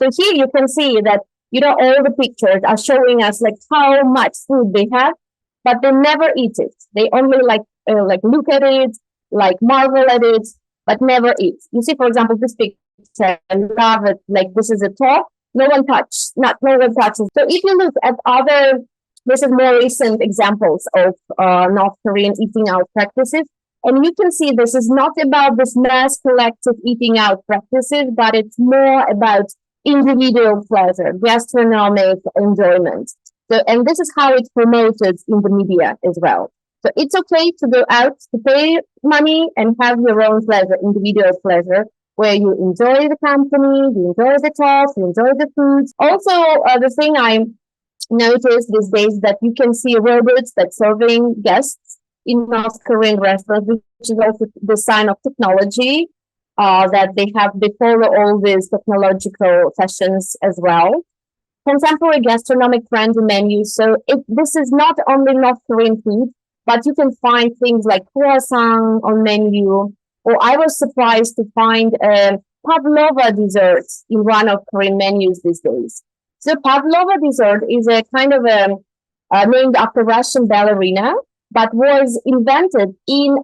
So here you can see that, all the pictures are showing us like how much food they have, but they never eat it. They only like look at it, like marvel at it, but never eat. You see, for example, this picture, I love it. Like this is a top, no one touches. So if you look at this is more recent examples of North Korean eating out practices. And you can see this is not about this mass collective eating out practices, but it's more about individual pleasure, gastronomic enjoyment. So, and this is how it's promoted in the media as well. So it's okay to go out to pay money and have your own pleasure, individual pleasure, where you enjoy the company, you enjoy the talk, you enjoy the foods. Also, the thing I noticed these days that you can see robots that serving guests in North Korean restaurants, which is also the sign of technology, that they follow all these technological fashions as well. Contemporary gastronomic friendly menus. So this is not only North Korean food, but you can find things like croissant on menu. Or I was surprised to find pavlova desserts in one of Korean menus these days. So pavlova dessert is a kind of named after Russian ballerina, but was invented in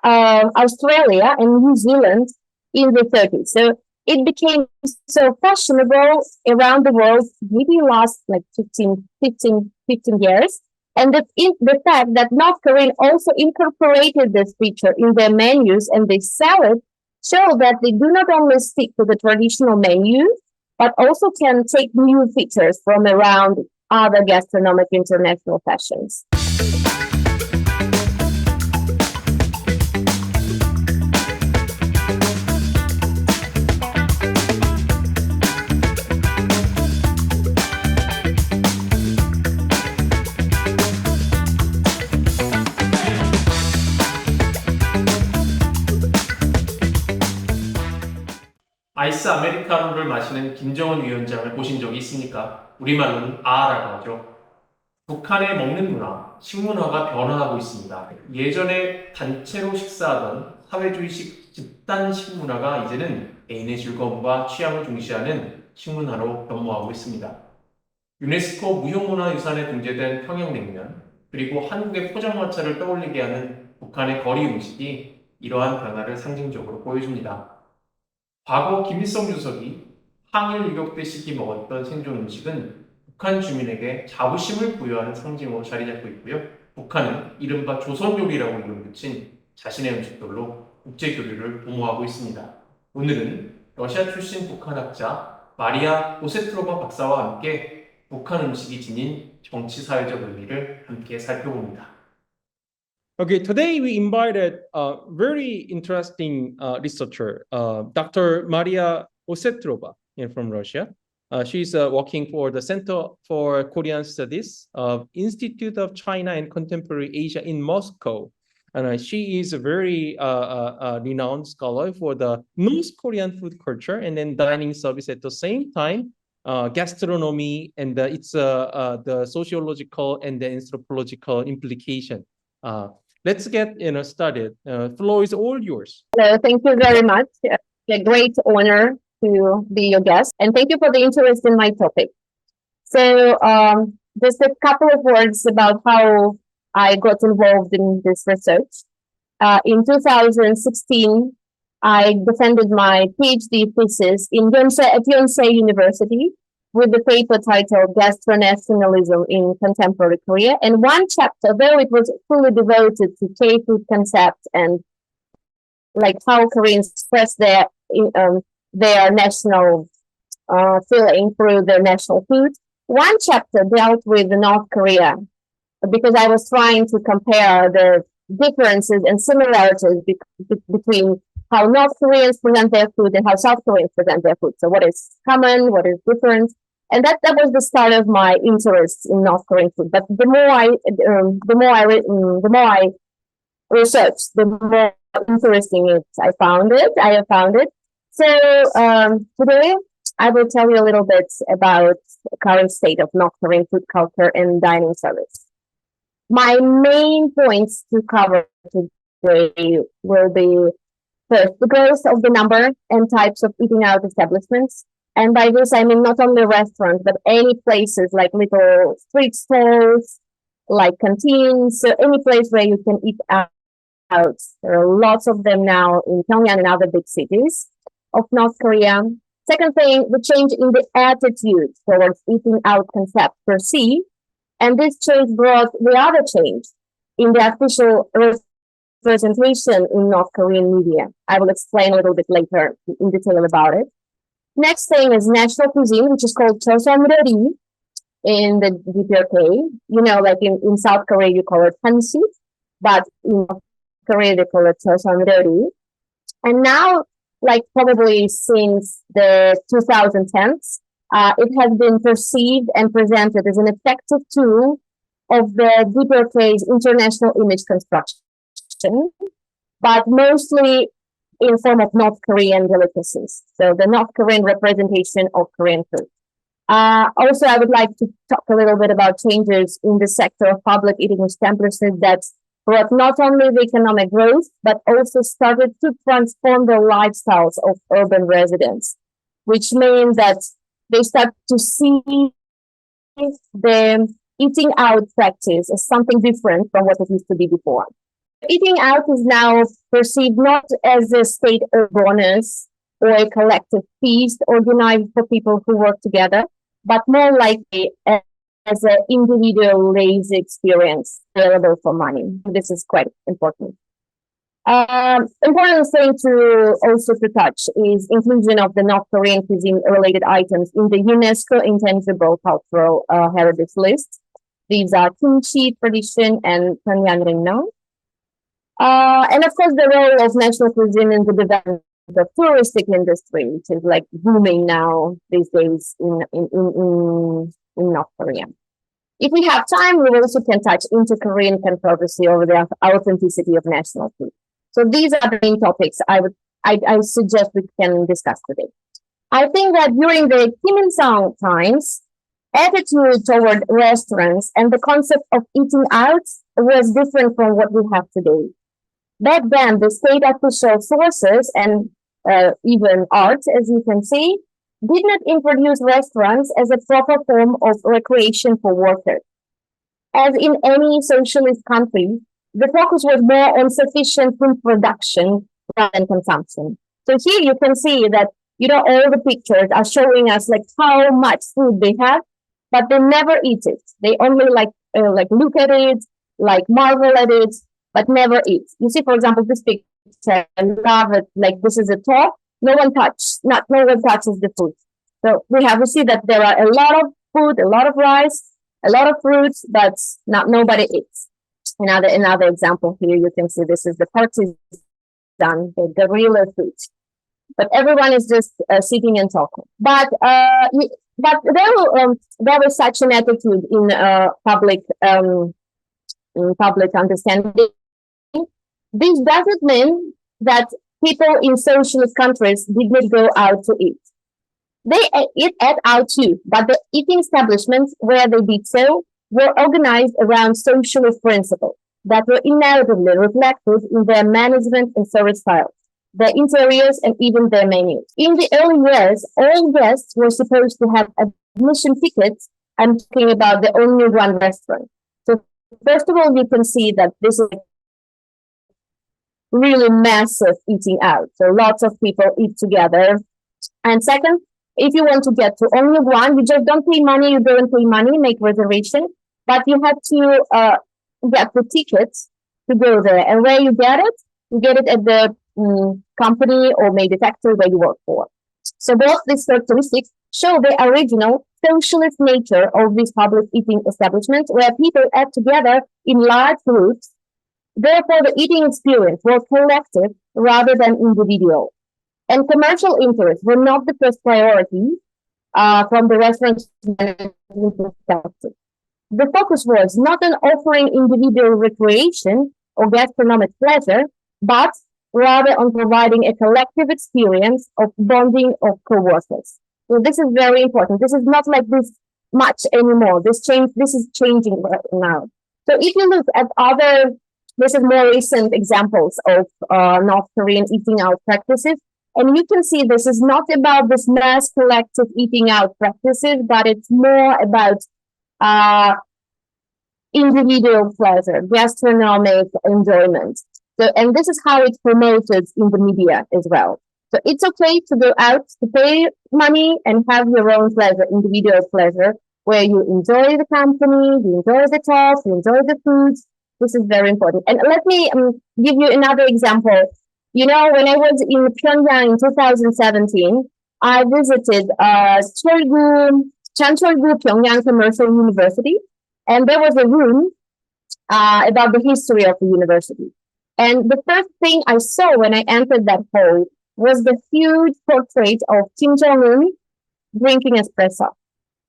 Australia and New Zealand in the 30s. So it became so fashionable around the world, maybe last like 15 years. And the fact that North Korea also incorporated this feature in their menus and they sell it, show that they do not only stick to the traditional menu, but also can take new features from around other gastronomic international fashions. 아이스 아메리카노를 마시는 김정은 위원장을 보신 적이 있습니까? 우리말로는 아라고 하죠. 북한의 먹는 문화, 식문화가 변화하고 있습니다. 예전에 단체로 식사하던 사회주의식 집단 식문화가 이제는 개인의 즐거움과 취향을 중시하는 식문화로 변모하고 있습니다. 유네스코 무형문화유산에 등재된 평양냉면, 그리고 한국의 포장마차를 떠올리게 하는 북한의 거리 음식이 이러한 변화를 상징적으로 보여줍니다. 과거 김일성 주석이 항일유격 때 시기 먹었던 생존 음식은 북한 주민에게 자부심을 부여하는 상징으로 자리 잡고 있고요. 북한은 이른바 조선요리라고 이름 붙인 자신의 음식들로 국제교류를 도모하고 있습니다. 오늘은 러시아 출신 북한학자 마리아 오세트로바 박사와 함께 북한 음식이 지닌 정치사회적 의미를 함께 살펴봅니다. Okay, today we invited a very interesting researcher, Dr. Maria Osetrova from Russia. She's working for the Center for Korean Studies of Institute of China and Contemporary Asia in Moscow. And she is a very renowned scholar for the North Korean food culture and then dining service at the same time, gastronomy and its the sociological and the anthropological implication. Let's get started. Floor is all yours. Hello, thank you very much. It's a great honor to be your guest, and thank you for the interest in my topic. So, just a couple of words about how I got involved in this research. In 2016, I defended my PhD thesis at Yonsei University with the paper titled Gastronationalism in Contemporary Korea. And one chapter, though it was fully devoted to K-food concept and like how Koreans express their national feeling through their national food, one chapter dealt with North Korea because I was trying to compare the differences and similarities between how North Koreans present their food and how South Koreans present their food. So what is common, what is different? And that was the start of my interest in North Korean food. But the more I researched, the more interesting I found it. So today I will tell you a little bit about the current state of North Korean food culture and dining service. My main points to cover today will be first, the growth of the number and types of eating out establishments. And by this, I mean not only restaurants, but any places like little street stalls, like canteens, so any place where you can eat out. There are lots of them now in Pyongyang and other big cities of North Korea. Second thing, the change in the attitude towards eating out concept per se. And this change brought the other change in the official representation in North Korean media. I will explain a little bit later in detail about it. Next thing is national cuisine, which is called Socialist in the DPRK. You know, like in South Korea, you call it hansi, but in North Korea, they call it Socialist. And now, like probably since the 2010s, it has been perceived and presented as an effective tool of the DPRK's international image construction, but mostly in form of North Korean delicacies. So the North Korean representation of Korean food. Also, I would like to talk a little bit about changes in the sector of public eating establishments that brought not only the economic growth, but also started to transform the lifestyles of urban residents, which means that they start to see the eating out practice as something different from what it used to be before. Eating out is now perceived not as a state bonus or a collective feast organized for people who work together, but more likely as an individual lazy experience available for money. This is quite important. Important thing to also to touch is inclusion of the North Korean cuisine related items in the UNESCO Intangible Cultural Heritage List. These are kimchi tradition and 평양냉면. And of course, the role of national cuisine in the development of the touristic industry, which is like booming now these days in North Korea. If we have time, we also can touch into Korean controversy over the authenticity of national food. So these are the main topics I suggest we can discuss today. I think that during the Kim Il-sung times, attitude toward restaurants and the concept of eating out was different from what we have today. Back then, the state official sources and even art, as you can see, did not introduce restaurants as a proper form of recreation for workers. As in any socialist country, the focus was more on sufficient food production rather than consumption. So here you can see that, you know, all the pictures are showing us like how much food they have, but they never eat it. They only like look at it, like marvel at it, but never eat. You see, for example, this picture, I love it. Like this is a top. No one touches the food. So we see that there are a lot of food, a lot of rice, a lot of fruits, but nobody eats. Another example here, you can see this is the partisan, the guerrilla food. But everyone is just sitting and talking. But there was such an attitude in public understanding. This doesn't mean that people in socialist countries did not go out to eat. They eat out too, but the eating establishments where they did so were organized around socialist principles that were inevitably reflected in their management and service styles, their interiors, and even their menus. In the early years, all guests were supposed to have admission tickets. I'm talking about the only one restaurant. So first of all, you can see that this is really massive eating out. So lots of people eat together. And second, if you want to get to only one, you just don't pay money, you don't pay money, make reservation, but you have to get the tickets to go there. And where you get it at the company or maybe factory where you work for. So both these characteristics show the original socialist nature of these public eating establishments where people ate together in large groups. Therefore, the eating experience was collective rather than individual. And commercial interests were not the first priority from the restaurant's management perspective. The focus was not on offering individual recreation or gastronomic pleasure, but rather on providing a collective experience of bonding of co-workers. So this is very important. This is not like this much anymore. This is changing right now. So if you look at this is more recent examples of North Korean eating out practices. And you can see this is not about this mass collective eating out practices, but it's more about individual pleasure, gastronomic enjoyment. So, and this is how it's promoted in the media as well. So it's okay to go out to pay money and have your own pleasure, individual pleasure, where you enjoy the company, you enjoy the talk, you enjoy the foods. This is very important. And let me give you another example. You know, when I was in Pyongyang in 2017, I visited Chancheolgu Pyongyang Commercial University, and there was a room about the history of the university. And the first thing I saw when I entered that hall was the huge portrait of Kim Jong-un drinking espresso.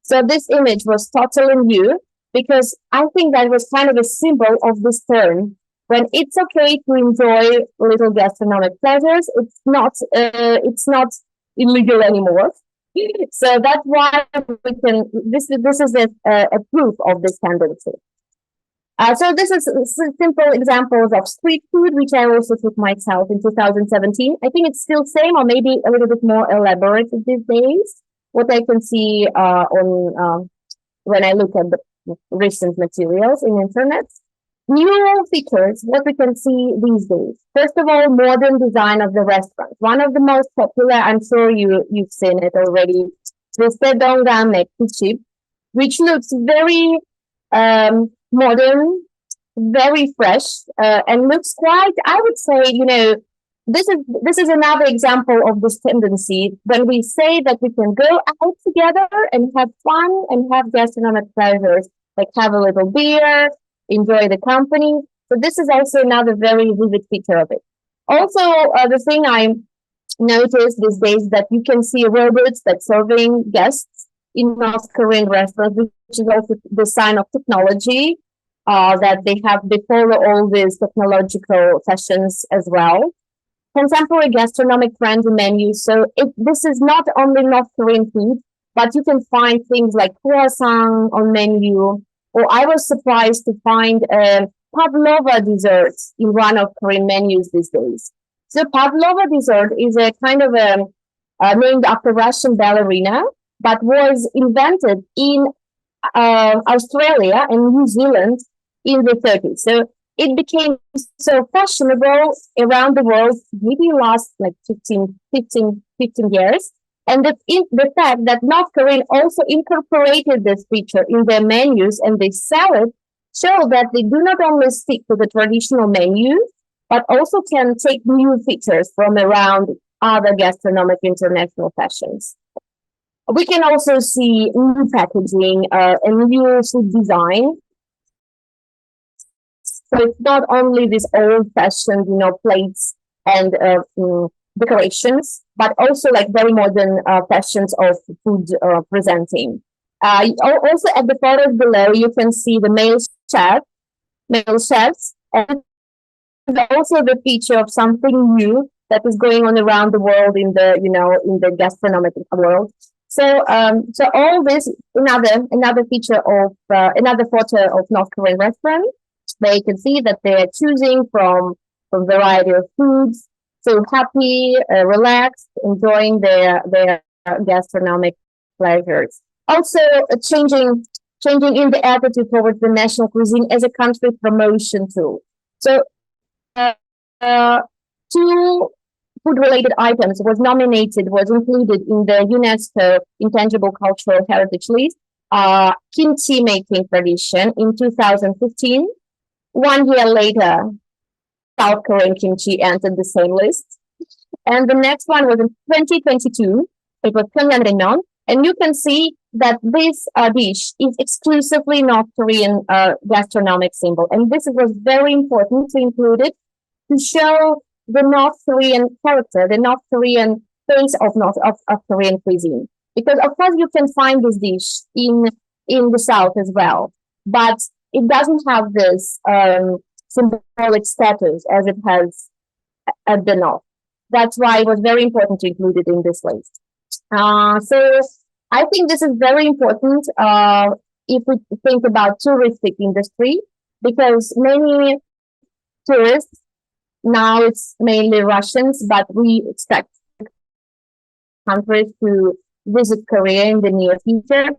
So this image was totally new because I think that was kind of a symbol of this term. When it's okay to enjoy little gastronomic pleasures, it's not illegal anymore. So that's why we can. This is a proof of this tendency. So this is simple examples of street food, which I also took myself in 2017. I think it's still same or maybe a little bit more elaborate these days. What I can see on when I look at the recent materials in internet. New features, what we can see these days. First of all, modern design of the restaurant. One of the most popular, I'm sure you've seen it already, the Sedongan Nekkichip, which looks very modern, very fresh, and looks quite, I would say, you know, this is another example of this tendency when we say that we can go out together and have fun and have gastronomic pleasures, like have a little beer, enjoy the company. So this is also another very vivid feature of it. Also, the thing I noticed these days that you can see robots that serving guests in North Korean restaurants, which is also the sign of technology, that they follow all these technological fashions as well. Contemporary gastronomic friendly menus. So this is not only North Korean food, but you can find things like croissant on menu. Or I was surprised to find pavlova desserts in one of Korean menus these days. So pavlova dessert is a kind of named after Russian ballerina, but was invented in Australia and New Zealand in the 30s. So it became so fashionable around the world, maybe last like 15 years. And the fact that North Korea also incorporated this feature in their menus and they sell it, show that they do not only stick to the traditional menu, but also can take new features from around other gastronomic international fashions. We can also see new packaging and new food design. So it's not only this old-fashioned, plates and decorations, but also like very modern fashions of food presenting. Also at the photos below, you can see the male chefs, and also the feature of something new that is going on around the world in the gastronomic world. So all this another feature of another photo of North Korean restaurant. Where you can see that they are choosing from a variety of foods, so happy, relaxed, enjoying their gastronomic pleasures. Also, changing in the attitude towards the national cuisine as a country promotion tool. So, two food-related items was included in the UNESCO Intangible Cultural Heritage List. Kimchi making tradition in 2015. 1 year later, South Korean kimchi entered the same list. And the next one was in 2022. It was 평양냉면. And you can see that this dish is exclusively North Korean gastronomic symbol. And this was very important to include it to show the North Korean character, the North Korean face of Korean cuisine. Because of course you can find this dish in the South as well. But it doesn't have this symbolic status as it has at the North. That's why it was very important to include it in this list. So I think this is very important if we think about touristic industry, because many tourists, now it's mainly Russians, but we expect countries to visit Korea in the near future.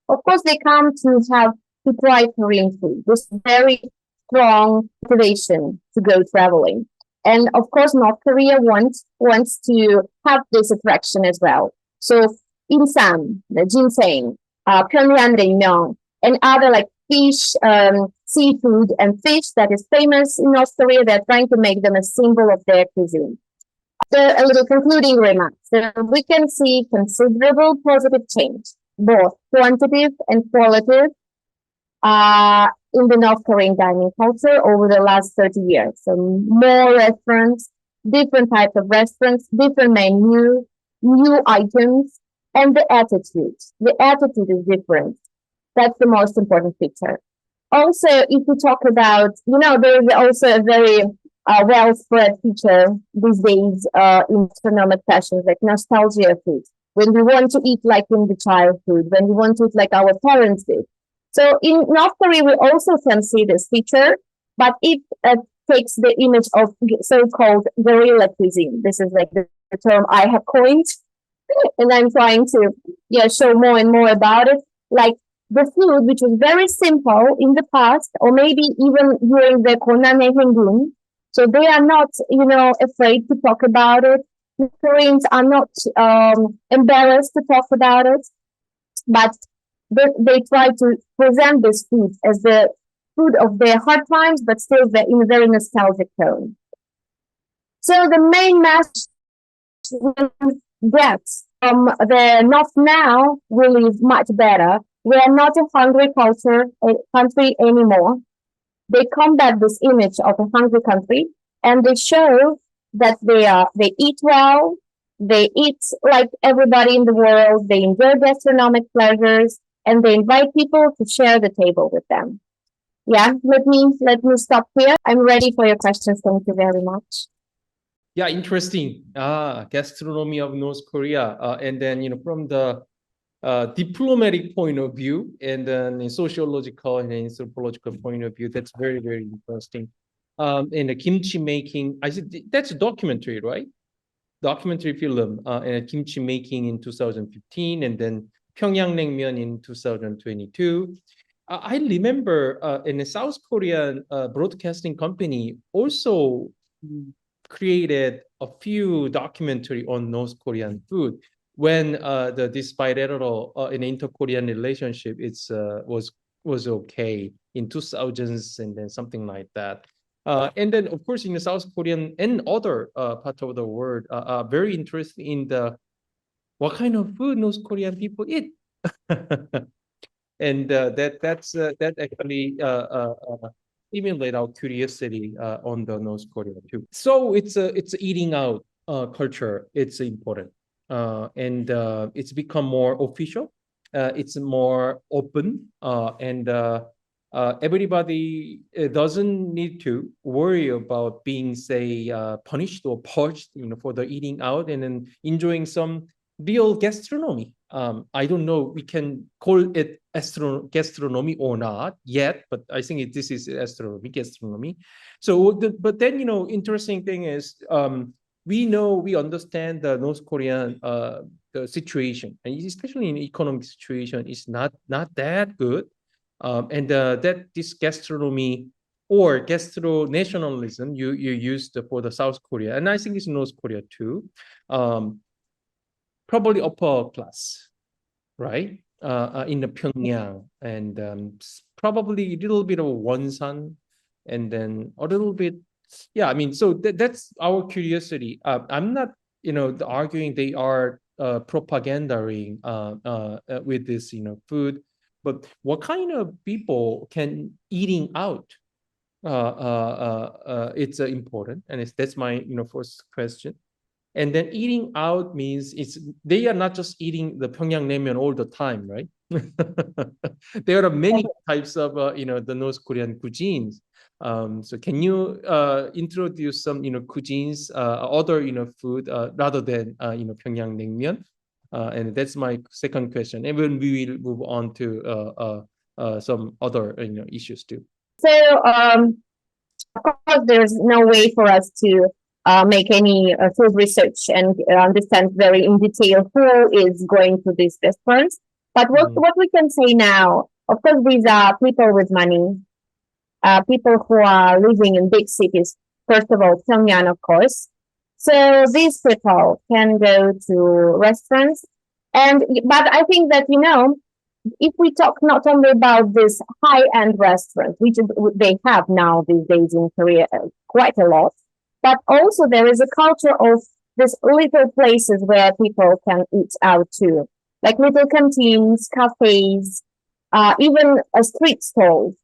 Of course, they come to have to try Korean food. This very strong motivation to go traveling. And of course, North Korea wants to have this attraction as well. So insam, the ginseng, 평양냉면, and other like fish, seafood and fish that is famous in North Korea. They're trying to make them a symbol of their cuisine. So a little concluding remarks. So we can see considerable positive change, both quantitative and qualitative, in the North Korean dining culture over the last 30 years. So more restaurants, different types of restaurants, different menu, new items, and the attitude. The attitude is different. That's the most important feature. Also, if we talk about, there is also a very well spread feature these days in economic fashions, like nostalgia food. When we want to eat like in the childhood, when we want to eat like our parents did. So in North Korea, we also can see this feature, but it takes the image of so-called guerrilla cuisine. This is like the term I have coined, and I'm trying to show more and more about it. Like the food, which was very simple in the past, or maybe even during the Konane Hengun. So they are not, afraid to talk about it. The Koreans are not embarrassed to talk about it, but they try to present this food as the food of their hard times, but still in a very nostalgic tone. So the main message we get from the North now really is much better. We are not a hungry country anymore. They combat this image of a hungry country, and they show that they eat well, they eat like everybody in the world, they enjoy gastronomic pleasures, and they invite people to share the table with them. Yeah, let me stop here. I'm ready for your questions. Thank you very much. Yeah, interesting. Gastronomy of North Korea, and then from the diplomatic point of view, and then in sociological and anthropological point of view, that's very, very interesting. And the kimchi making, I said that's a documentary, right? Documentary film, and kimchi making in 2015, and then 평양냉면 in 2022. I remember in a South Korean broadcasting company also created a few documentary on North Korean food when this bilateral in inter-Korean relationship was okay in 2000s and then something like that. And then of course in the South Korean and other parts of the world are very interested in what kind of food North Korean people eat. And that actually stimulate our curiosity on the North Korea too. So it's eating out culture. It's important, and it's become more official. It's more open, and everybody doesn't need to worry about being, say, punished or purged, for the eating out and then enjoying some real gastronomy. I don't know we can call it gastronomy or not yet, but I think this is gastronomy. So, but then interesting thing is we understand the North Korean the situation, and especially in economic situation, is not that good, and that this gastronomy or gastro nationalism you used for the South Korea, and I think it's North Korea too. Probably upper class, right? In the Pyongyang, and probably a little bit of Wonsan, and then a little bit, yeah. I mean, so that's our curiosity. I'm not, arguing they are propagandaing with this, food, but what kind of people can eating out? It's important, and that's my first question. And then eating out means they are not just eating the 평양냉면 all the time, right? There are many types of the North Korean cuisines. So can you introduce some cuisines, other food rather than 평양냉면? And that's my second question. And then we will move on to some other issues too. So of course, there's no way for us to make any food research and understand very in detail who is going to these restaurants. But what we can say now, of course, these are people with money, people who are living in big cities. First of all, Pyongyang, of course. So these people can go to restaurants, but I think that if we talk not only about this high-end restaurants, which they have now these days in Korea quite a lot, but also there is a culture of these little places where people can eat out too, like little canteens, cafes, even a street stalls.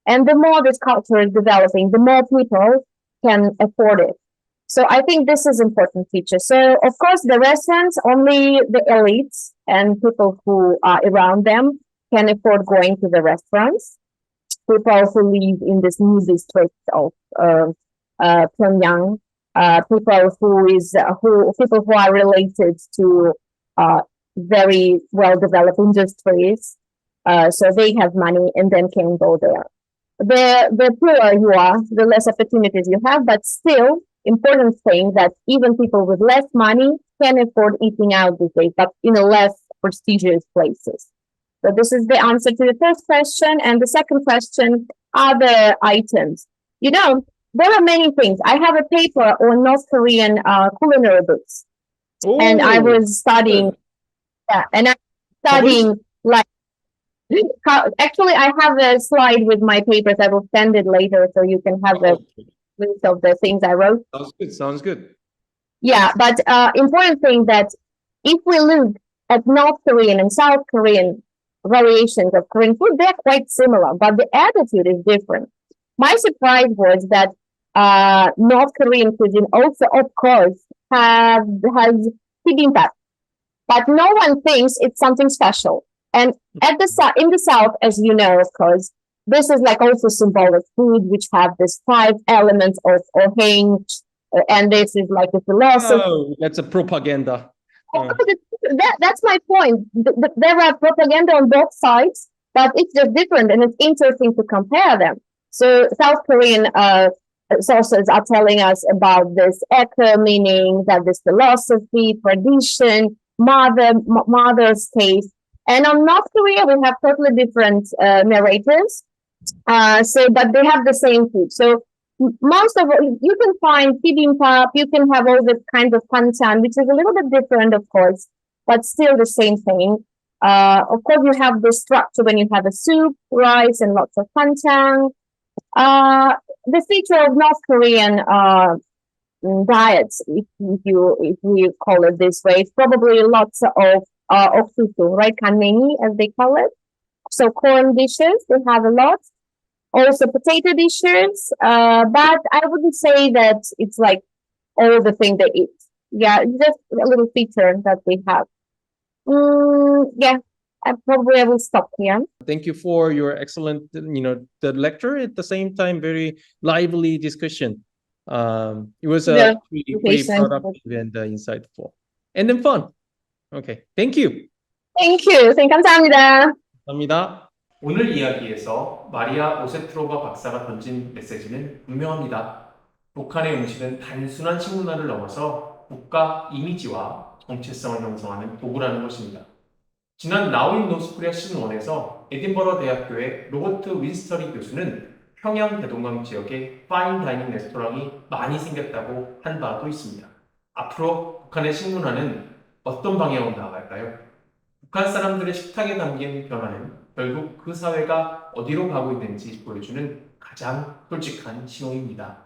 And the more this culture is developing, the more people can afford it. So I think this is important feature. So of course the restaurants, only the elites and people who are around them can afford going to the restaurants. People who live in this new district of Pyongyang, people who are related to very well developed industries, so they have money and then can go there. The poorer you are, the less opportunities you have, but still important thing that even people with less money can afford eating out these days, but in a less prestigious places. So this is the answer to the first question. And the second question, other items. There are many things. I have a paper on North Korean culinary books. Oh, and I was studying, like, actually, I have a slide with my papers. I will send it later so you can have a list of the things I wrote. Sounds good. Yeah, but important thing that if we look at North Korean and South Korean variations of Korean food, they're quite similar, but the attitude is different. My surprise was that North Korean cuisine also, of course, has bibimbap, but no one thinks it's something special. And in the South, as you know, of course, this is like also symbolic food, which have this 5 elements of oheng, and this is like a philosophy. Oh, that's a propaganda. That's my point. There are propaganda on both sides, but it's just different, and it's interesting to compare them. So South Korean sources are telling us about this echo, meaning that this philosophy, tradition, mother's taste. And on North Korea, we have totally different narrators. But they have the same food. So most of it, you can find bibimbap, you can have all the kinds of panchan, which is a little bit different, of course, but still the same thing. Of course, you have the structure when you have a soup, rice, and lots of panchan. The feature of North Korean diets, if we call it this way, is probably lots of oksusu, right? Kannengi, as they call it. So corn dishes, they have a lot. Also potato dishes, but I wouldn't say that it's like all the things they eat. Yeah, it's just a little feature that they have. Yeah, I will stop here. Thank you for your excellent, the lecture. At the same time, very lively discussion. It was really productive and insightful, and then fun. Okay, thank you. Thank you. 감사합니다. 감사합니다. 오늘 이야기에서 마리아 오세트로바 박사가 던진 메시지는 분명합니다. 북한의 음식은 단순한 식문화를 넘어서 국가 이미지와 정체성을 형성하는 도구라는 것입니다. 지난 Now in North Korea 시즌 1에서 에딘버러 대학교의 로버트 윈스터리 교수는 평양 대동강 지역에 파인 다이닝 레스토랑이 많이 생겼다고 한 바도 있습니다. 앞으로 북한의 식문화는 어떤 방향으로 나아갈까요? 북한 사람들의 식탁에 담긴 변화는 결국 그 사회가 어디로 가고 있는지 보여주는 가장 솔직한 신호입니다.